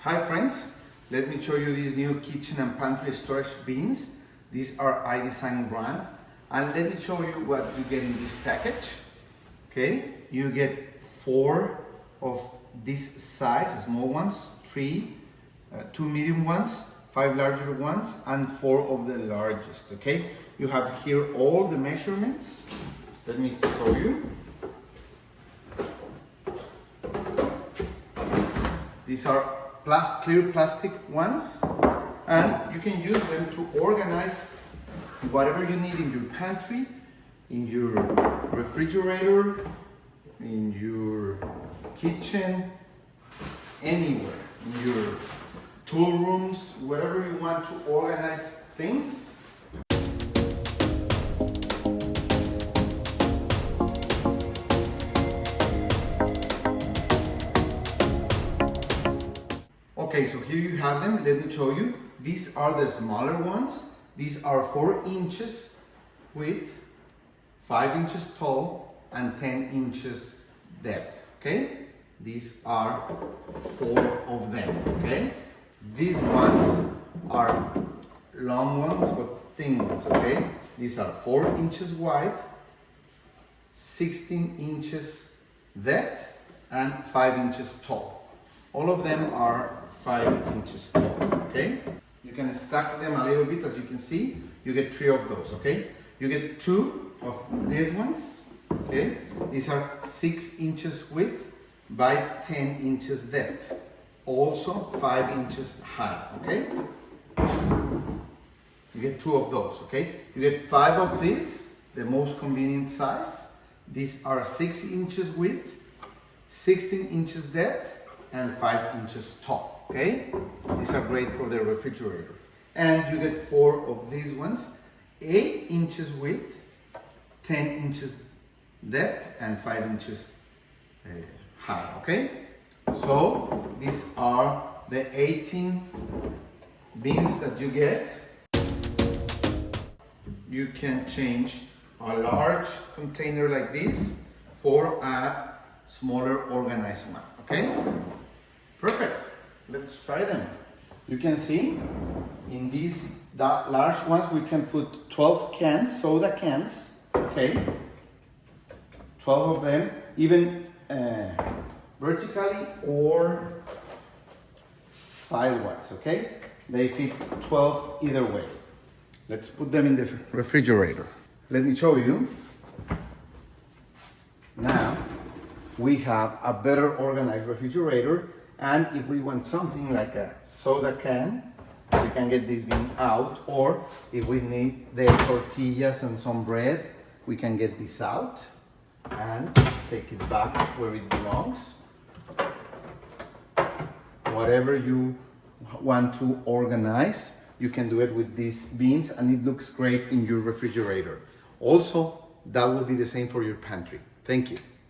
Hi friends, let me show you these new kitchen and pantry storage bins. These are IDesign brand, and let me show you what you get in this package. Okay, you get 4 of this size, small ones, 3, 2 medium ones, 5 larger ones, and 4 of the largest. Okay, you have here all the measurements. Let me show you. These are clear plastic ones, and you can use them to organize whatever you need in your pantry, in your refrigerator, in your kitchen, anywhere, in your tool rooms, wherever you want to organize things. Okay, so here you have them. Let me show you. These are the smaller ones. These are 4 inches width, 5 inches tall, and 10 inches depth. Okay, these are 4 of them. Okay, these ones are long ones but thin ones. Okay, these are 4 inches wide, 16 inches depth, and 5 inches tall. All of them are 5 inches tall. Okay, you can stack them a little bit. As you can see, you get 3 of those. Okay, you get 2 of these ones. Okay, these are 6 inches width by 10 inches depth, also 5 inches high. Okay, you get 2 of those. Okay, you get 5 of these, the most convenient size. These are 6 inches width, 16 inches depth, and 5 inches tall. Okay, these are great for the refrigerator. And you get 4 of these ones, 8 inches width, 10 inches depth, and 5 inches high. Okay, so these are the 18 bins that you get. You can change a large container like this for a smaller organized one. Okay, perfect. Let's try them. You can see in these large ones we can put 12 cans, soda cans. Okay, 12 of them, even vertically or sidewise. Okay, they fit 12 either way. Let's put them in the refrigerator. Let me show you. Now we have a better organized refrigerator, and if we want something like a soda can, we can get this bin out, or if we need the tortillas and some bread, we can get this out and take it back where it belongs. Whatever you want to organize, you can do it with these bins, and it looks great in your refrigerator. Also, that will be the same for your pantry. Thank you.